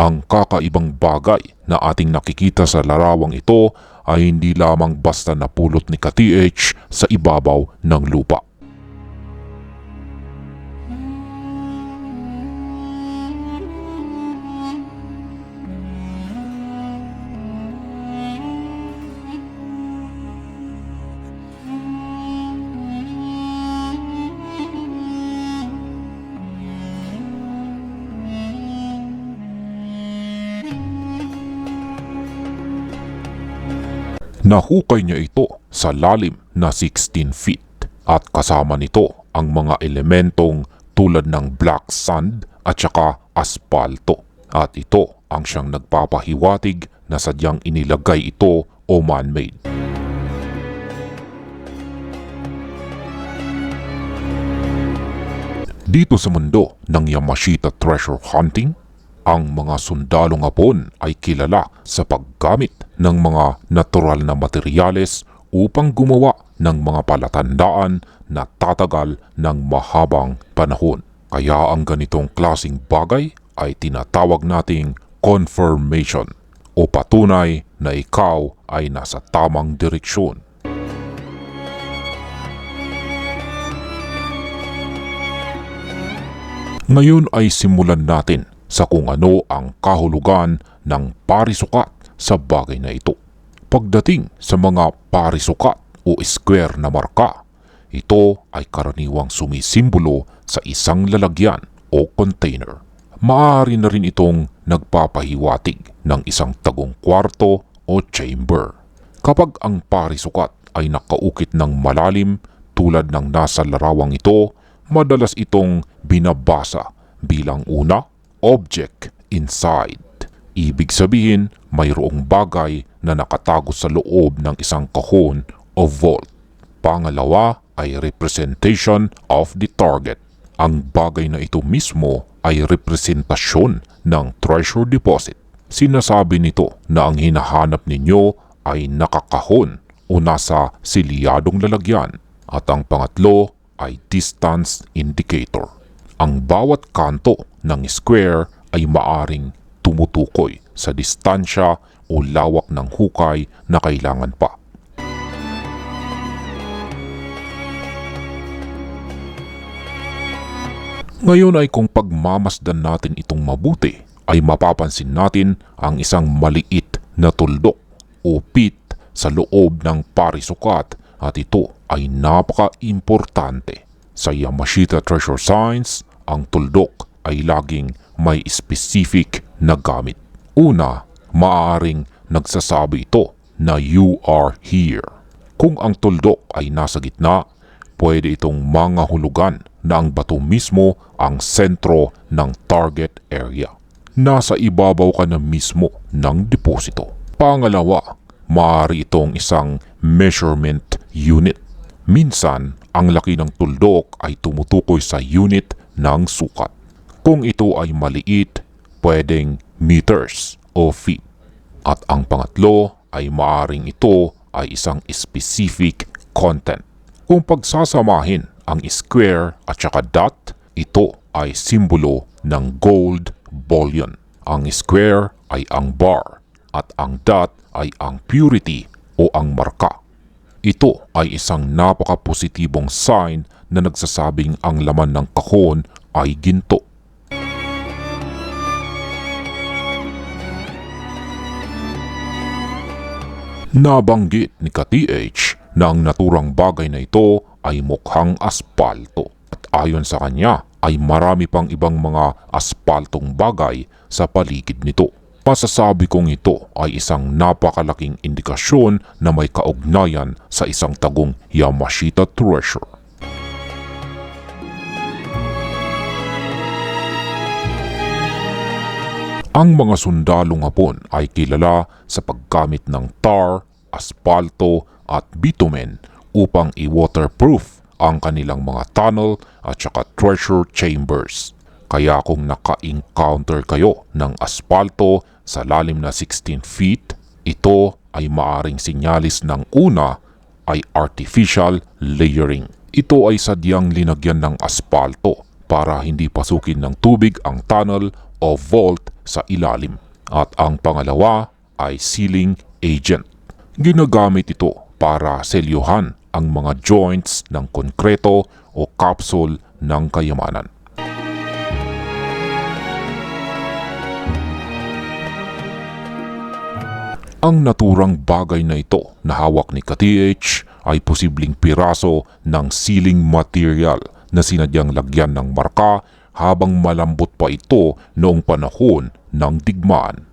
Ang kakaibang bagay na ating nakikita sa larawang ito ay hindi lamang basta napulot ni ka-TH sa ibabaw ng lupa. Nahukay niya ito sa lalim na 16 feet at kasama nito ang mga elementong tulad ng black sand at saka aspalto. At ito ang siyang nagpapahiwatig na sadyang inilagay ito o man-made. Dito sa mundo ng Yamashita treasure hunting, ang mga sundalong Hapon ay kilala sa paggamit ng mga natural na materyales upang gumawa ng mga palatandaan na tatagal ng mahabang panahon. Kaya ang ganitong klasing bagay ay tinatawag nating confirmation o patunay na ikaw ay nasa tamang direksyon. Ngayon ay simulan natin sa kung ano ang kahulugan ng parisukat sa bagay na ito. Pagdating sa mga parisukat o square na marka, ito ay karaniwang sumisimbolo sa isang lalagyan o container. Maaari na rin itong nagpapahiwatig ng isang tagong kwarto o chamber. Kapag ang parisukat ay nakaukit ng malalim tulad ng nasa larawang ito, madalas itong binabasa bilang una, object inside. Ibig sabihin, mayroong bagay na nakatago sa loob ng isang kahon o vault. Pangalawa ay representation of the target. Ang bagay na ito mismo ay representasyon ng treasure deposit. Sinasabi nito na ang hinahanap ninyo ay nakakahon o nasa silyadong lalagyan. At ang pangatlo ay distance indicator. Ang bawat kanto ng square ay maaring tumutukoy sa distansya o lawak ng hukay na kailangan pa. Ngayon ay kung pagmamasdan natin itong mabuti, ay mapapansin natin ang isang maliit na tuldok o pit sa loob ng parisukat at ito ay napaka-importante. Sa Yamashita Treasure Science, ang tuldok ay laging may specific na gamit. Una, maaaring nagsasabi ito na you are here. Kung ang tuldok ay nasa gitna, pwede itong mangahulugan na ang bato mismo ang sentro ng target area. Nasa ibabaw ka na mismo ng deposito. Pangalawa, maaari itong isang measurement unit. Minsan, ang laki ng tuldok ay tumutukoy sa unit ng sukat. Kung ito ay maliit, pwedeng meters o feet. At ang pangatlo ay maaaring ito ay isang specific content. Kung pagsasamahin ang square at saka dot, ito ay simbolo ng gold bullion. Ang square ay ang bar at ang dot ay ang purity o ang marka. Ito ay isang napaka-positibong sign na nagsasabing ang laman ng kahon ay ginto. Nabanggit ni ka-TH na ang naturang bagay na ito ay mukhang aspalto. At ayon sa kanya ay marami pang ibang mga aspaltong bagay sa paligid nito. Masasabi kong ito ay isang napakalaking indikasyon na may kaugnayan sa isang tagong Yamashita treasure. Ang mga sundalong Hapon ay kilala sa paggamit ng tar, aspalto at bitumen upang i-waterproof ang kanilang mga tunnel at saka treasure chambers. Kaya kung naka-encounter kayo ng aspalto sa lalim na 16 feet, ito ay maaring sinyalis ng una ay artificial layering. Ito ay sadyang linagyan ng aspalto para hindi pasukin ng tubig ang tunnel o vault sa ilalim. At ang pangalawa ay sealing agent. Ginagamit ito para selyuhan ang mga joints ng konkreto o capsule ng kayamanan. Ang naturang bagay na ito na hawak ni ka-TH ay posibleng piraso ng sealing material na sinadyang lagyan ng marka habang malambot pa ito noong panahon ng digmaan.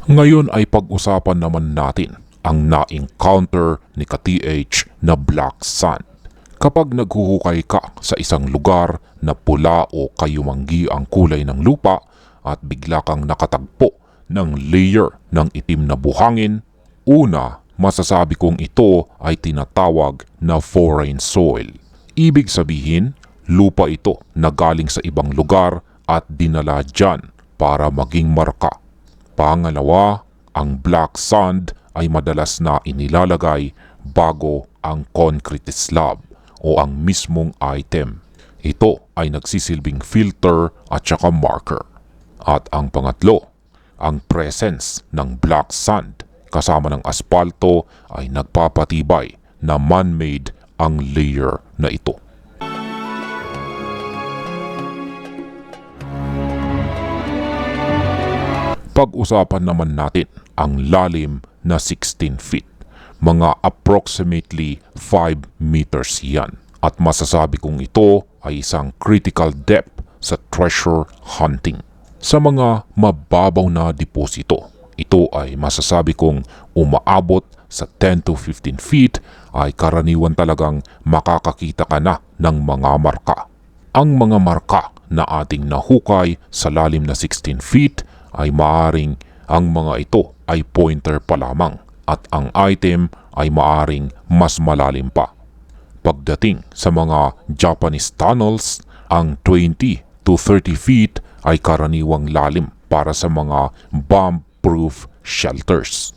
Ngayon ay pag-usapan naman natin ang na-encounter ni ka-TH na black sand. Kapag naghuhukay ka sa isang lugar na pula o kayumanggi ang kulay ng lupa at bigla kang nakatagpo ng layer ng itim na buhangin, una, masasabi kong ito ay tinatawag na foreign soil. Ibig sabihin, lupa ito na galing sa ibang lugar at dinala dyan para maging marka. Pangalawa, ang black sand ay madalas na inilalagay bago ang concrete slab o ang mismong item. Ito ay nagsisilbing filter at saka marker. At ang pangatlo, ang presence ng black sand kasama ng aspalto ay nagpapatibay na man-made ang layer na ito. Pag-usapan naman natin ang lalim na 16 feet. Mga approximately 5 meters yan. At masasabi kong ito ay isang critical depth sa treasure hunting. Sa mga mababaw na deposito, ito ay masasabi kong umaabot sa 10 to 15 feet ay karaniwan talagang makakakita ka na ng mga marka. Ang mga marka na ating nahukay sa lalim na 16 feet ay maaring ang mga ito ay pointer pa lamang at ang item ay maaring mas malalim pa. Pagdating sa mga Japanese tunnels, ang 20 to 30 feet ay karaniwang lalim para sa mga bomb-proof shelters.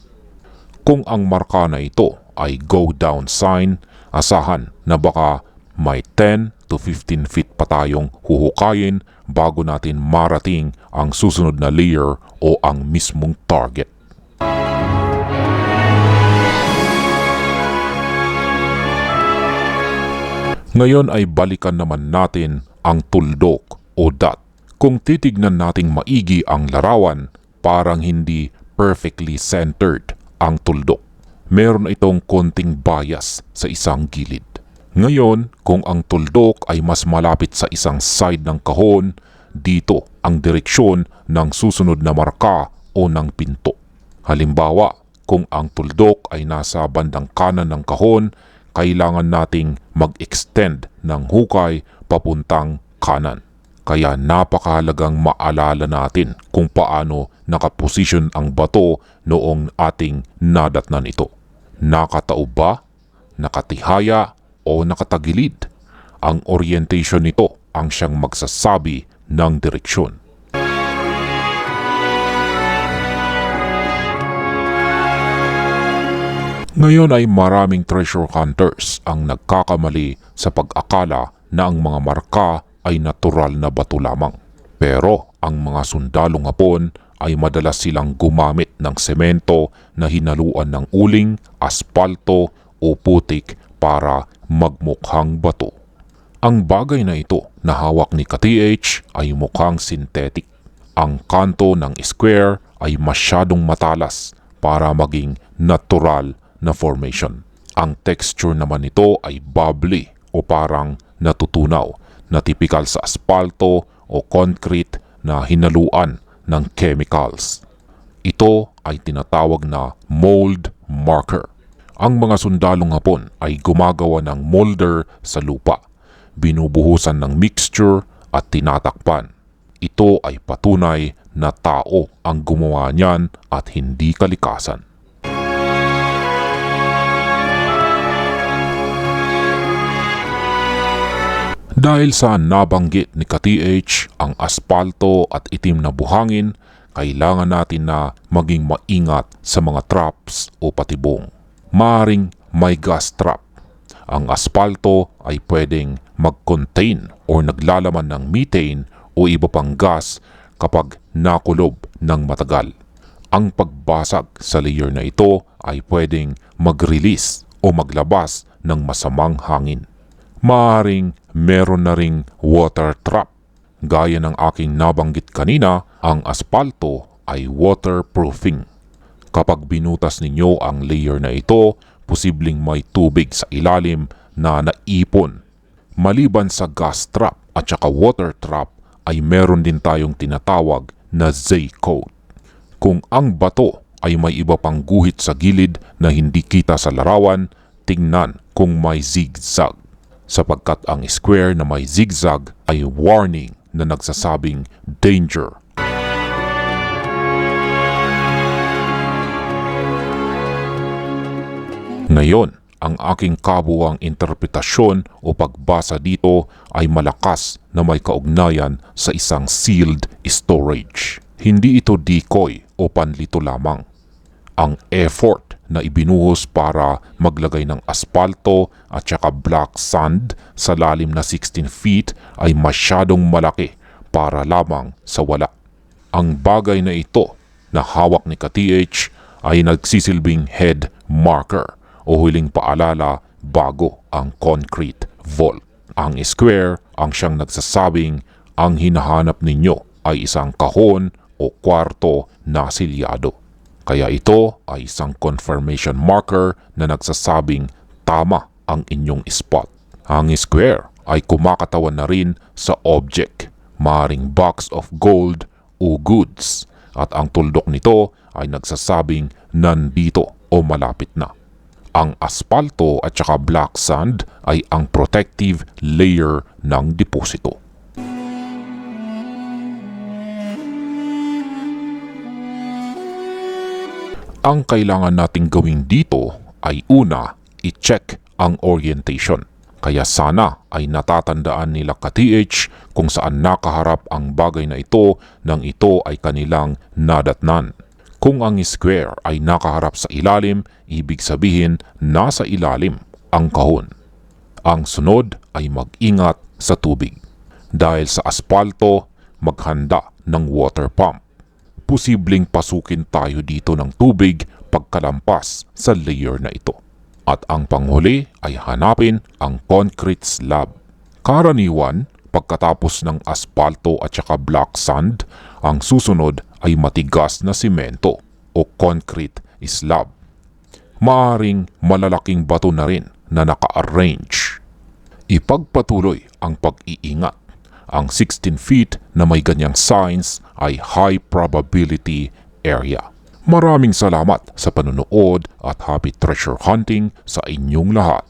Kung ang marka na ito ay go down sign, asahan na baka may 10 to 15 feet pa tayong huhukayin bago natin marating ang susunod na layer o ang mismong target. Ngayon ay balikan naman natin ang tuldok o dot. Kung titignan nating maigi ang larawan, parang hindi perfectly centered ang tuldok. Meron itong konting bias sa isang gilid. Ngayon, kung ang tuldok ay mas malapit sa isang side ng kahon, dito ang direksyon ng susunod na marka o ng pinto. Halimbawa, kung ang tuldok ay nasa bandang kanan ng kahon, kailangan nating mag-extend ng hukay papuntang kanan. Kaya napakahalagang maalala natin kung paano nakaposisyon ang bato noong ating nadatnan ito. Nakataob ba? Nakatihaya? O nakatagilid? Ang orientation nito ang siyang magsasabi ng direksyon. Ngayon ay maraming treasure hunters ang nagkakamali sa pag-akala na ang mga marka ay natural na bato lamang. Pero ang mga sundalong Hapon ay madalas silang gumamit ng semento na hinaluan ng uling, aspalto o putik para magmukhang bato. Ang bagay na ito na hawak ni ka-TH ay mukhang synthetic. Ang kanto ng square ay masyadong matalas para maging natural na formation. Ang texture naman nito ay bubbly o parang natutunaw na tipikal sa aspalto o concrete na hinaluan ng chemicals. Ito ay tinatawag na mold marker. Ang mga sundalong Hapon ay gumagawa ng molder sa lupa, binubuhusan ng mixture at tinatakpan. Ito ay patunay na tao ang gumawa niyan at hindi kalikasan. Dahil sa nabanggit ni ka-TH ang aspalto at itim na buhangin, kailangan natin na maging maingat sa mga traps o patibong. Maaring may gas trap. Ang aspalto ay pwedeng mag-contain o naglalaman ng methane o iba pang gas kapag nakulob ng matagal. Ang pagbasag sa layer na ito ay pwedeng mag-release o maglabas ng masamang hangin. Maaaring meron na ring water trap. Gaya ng aking nabanggit kanina, ang aspalto ay waterproofing. Kapag binutas ninyo ang layer na ito, posibleng may tubig sa ilalim na naipon. Maliban sa gas trap at saka water trap, ay meron din tayong tinatawag na Z-coat. Kung ang bato ay may iba pang guhit sa gilid na hindi kita sa larawan, tingnan kung may zigzag. Sapagkat ang square na may zigzag ay warning na nagsasabing danger. Ngayon, ang aking kabuuang interpretasyon o pagbasa dito ay malakas na may kaugnayan sa isang sealed storage. Hindi ito decoy o panlito lamang. Ang effort na ibinuhos para maglagay ng aspalto at saka black sand sa lalim na 16 feet ay masyadong malaki para lamang sa wala. Ang bagay na ito na hawak ni ka-TH ay nagsisilbing head marker o huling paalala bago ang concrete vault. Ang square ang siyang nagsasabing ang hinahanap ninyo ay isang kahon o kwarto na silyado. Kaya ito ay isang confirmation marker na nagsasabing tama ang inyong spot. Ang square ay kumakatawan na rin sa object, maaaring box of gold o goods, at ang tuldok nito ay nagsasabing nandito o malapit na. Ang aspalto at saka black sand ay ang protective layer ng deposito. Ang kailangan nating gawin dito ay una, i-check ang orientation. Kaya sana ay natatandaan nila ka-TH kung saan nakaharap ang bagay na ito nang ito ay kanilang nadatnan. Kung ang square ay nakaharap sa ilalim, ibig sabihin nasa ilalim ang kahon. Ang sunod ay mag-ingat sa tubig. Dahil sa aspalto, maghanda ng water pump. Posibleng pasukin tayo dito ng tubig pagkalampas sa layer na ito. At ang panghuli ay hanapin ang concrete slab. Karaniwan, pagkatapos ng aspalto at saka black sand, ang susunod ay matigas na simento o concrete slab. Maaring malalaking bato na rin na naka-arrange. Ipagpatuloy ang pag-iingat. Ang 16 feet na may ganyang signs ay high probability area. Maraming salamat sa panonood at happy treasure hunting sa inyong lahat.